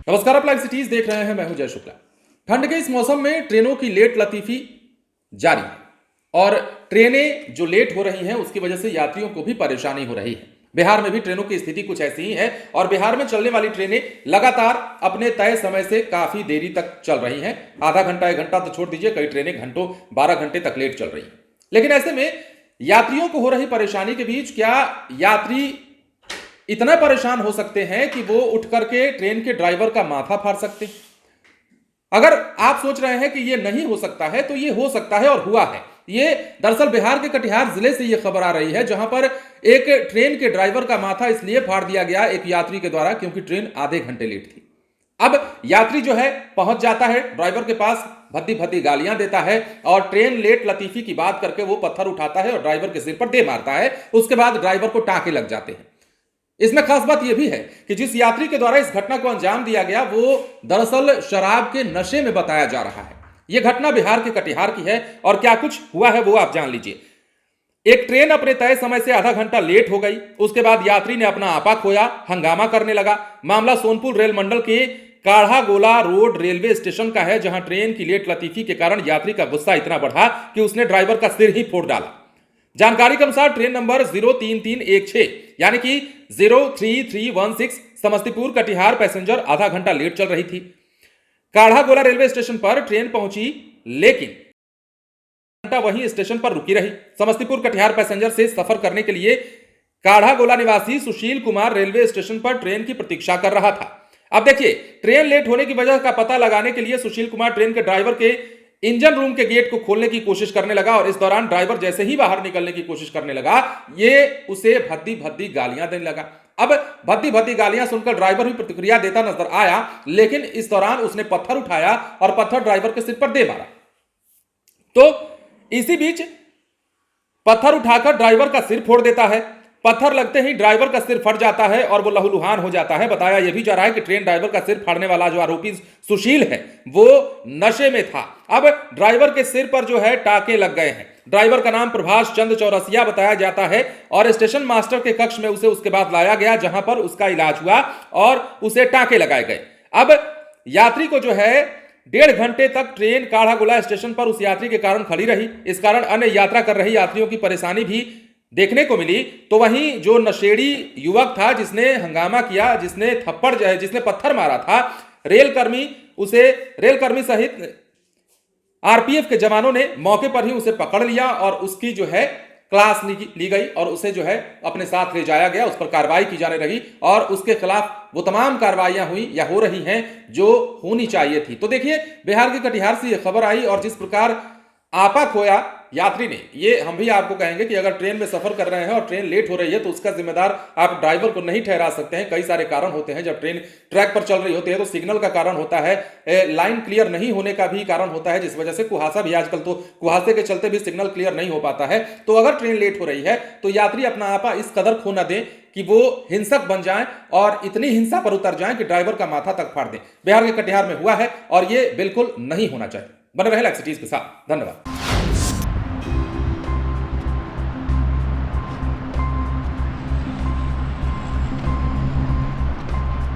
नमस्कार, आप live cities देख रहे हैं। मैं हूं जय शुक्ला। ठंड के इस मौसम में ट्रेनों की लेट लतीफी जारी है और ट्रेनें जो लेट हो रही हैं उसकी वजह से यात्रियों को भी परेशानी हो रही है। बिहार में भी ट्रेनों की स्थिति कुछ ऐसी ही है और बिहार में चलने वाली ट्रेनें लगातार अपने तय समय से काफी देरी तक चल रही हैं। आधा घंटा, 1 घंटा तो छोड़ दीजिए, कई ट्रेनें घंटों 12 घंटे तक लेट चल रही हैं। लेकिन ऐसे में यात्रियों को हो रही परेशानी के बीच क्या यात्री इतना परेशान हो सकते हैं कि वो उठ करके ट्रेन के ड्राइवर का माथा फाड़ सकते हैं? अगर आप सोच रहे हैं कि ये नहीं हो सकता है तो ये हो सकता है और हुआ है। ये दरअसल बिहार के कटिहार जिले से ये खबर आ रही है, जहां पर एक ट्रेन के ड्राइवर का माथा इसलिए फाड़ दिया गया एक यात्री के द्वारा क्योंकि ट्रेन आधे घंटे लेट थी। अब यात्री जो है पहुंच जाता है ड्राइवर के पास, भद्दी भद्दी गालियां देता है और ट्रेन लेट लतीफी की बात करके वो पत्थर उठाता है और ड्राइवर के सिर पर दे मारता है। उसके बाद ड्राइवर को टांके लग जाते हैं। इसमें खास बात यह भी है कि जिस यात्री के द्वारा इस घटना को अंजाम दिया गया वो दरअसल शराब के नशे में बताया जा रहा है। यह घटना बिहार के कटिहार की है और क्या कुछ हुआ है वो आप जान लीजिए। एक ट्रेन अपने तय समय से आधा घंटा लेट हो गई। उसके बाद यात्री ने अपना आपा खोया, हंगामा करने लगा। मामला सोनपुर रेल मंडल के काढ़ागोला रोड रेलवे स्टेशन का है, जहां ट्रेन की लेट लतीफी के कारण यात्री का गुस्सा इतना बढ़ा कि उसने ड्राइवर का सिर ही फोड़ डाला। जानकारी के अनुसार ट्रेन नंबर 03316 यानी कि 03316 समस्तीपुर कटिहार पैसेंजर आधा घंटा लेट चल रही थी। काढ़ागोला रेलवे स्टेशन पर ट्रेन पहुंची लेकिन घंटा वहीं स्टेशन पर रुकी रही। समस्तीपुर कटिहार पैसेंजर से सफर करने के लिए काढ़ागोला निवासी सुशील कुमार रेलवे स्टेशन पर ट्रेन की प्रतीक्षा कर रहा था। अब देखिए, ट्रेन लेट होने की वजह का पता लगाने के लिए सुशील कुमार ट्रेन के ड्राइवर के इंजन रूम के गेट को खोलने की कोशिश करने लगा और इस दौरान ड्राइवर जैसे ही बाहर निकलने की कोशिश करने लगा, ये उसे भद्दी भद्दी गालियां देने लगा। अब भद्दी भद्दी गालियां सुनकर ड्राइवर भी प्रतिक्रिया देता नजर आया, लेकिन इस दौरान उसने पत्थर उठाया और पत्थर ड्राइवर के सिर पर दे मारा। तो इसी बीच पत्थर उठाकर ड्राइवर का सिर फोड़ देता है। पत्थर लगते ही ड्राइवर का सिर फट जाता है और वो लहूलुहान हो जाता है। बताया यह भी जा रहा है कि ट्रेन ड्राइवर का सिर फाड़ने वाला जो आरोपी सुशील है वो नशे में था। अब ड्राइवर के सिर पर जो है टाके लग गए हैं। ड्राइवर का नाम प्रभाष चंद चौरसिया बताया जाता है और स्टेशन मास्टर के कक्ष में उसे उसके बाद लाया गया, जहां पर उसका इलाज हुआ और उसे टाके लगाए गए। अब यात्री को जो है 1.5 घंटे तक ट्रेन काढ़ागोला स्टेशन पर उस यात्री के कारण खड़ी रही। इस कारण अन्य यात्रा कर रही यात्रियों की परेशानी भी देखने को मिली। तो वहीं जो नशेड़ी युवक था जिसने हंगामा किया, जिसने पत्थर मारा था, रेलकर्मी सहित आरपीएफ के जवानों ने मौके पर ही उसे पकड़ लिया और उसकी जो है क्लास ली गई और उसे जो है अपने साथ ले जाया गया। उस पर कार्रवाई की जाने लगी और उसके खिलाफ वो तमाम कार्रवाइयां हुई या हो रही हैं जो होनी चाहिए थी। तो देखिए, बिहार के कटिहार से यह खबर आई और जिस प्रकार आपा खोया यात्री ने, ये हम भी आपको कहेंगे कि अगर ट्रेन में सफर कर रहे हैं और ट्रेन लेट हो रही है तो उसका जिम्मेदार आप ड्राइवर को नहीं ठहरा सकते हैं। कई सारे कारण होते हैं। जब ट्रेन ट्रैक पर चल रही होती है तो सिग्नल का कारण होता है, लाइन क्लियर नहीं होने का भी कारण होता है, जिस वजह से कुहासा भी, आजकल तो कुहासे के चलते भी सिग्नल क्लियर नहीं हो पाता है। तो अगर ट्रेन लेट हो रही है तो यात्री अपना आपा इस कदर खो न दें कि वो हिंसक बन जाएं और इतनी हिंसा पर उतर जाएं कि ड्राइवर का माथा तक फाड़ दें। बिहार के कटिहार में हुआ है और ये बिल्कुल नहीं होना चाहिए। बने रहे लाइव सिटीज के साथ। धन्यवाद।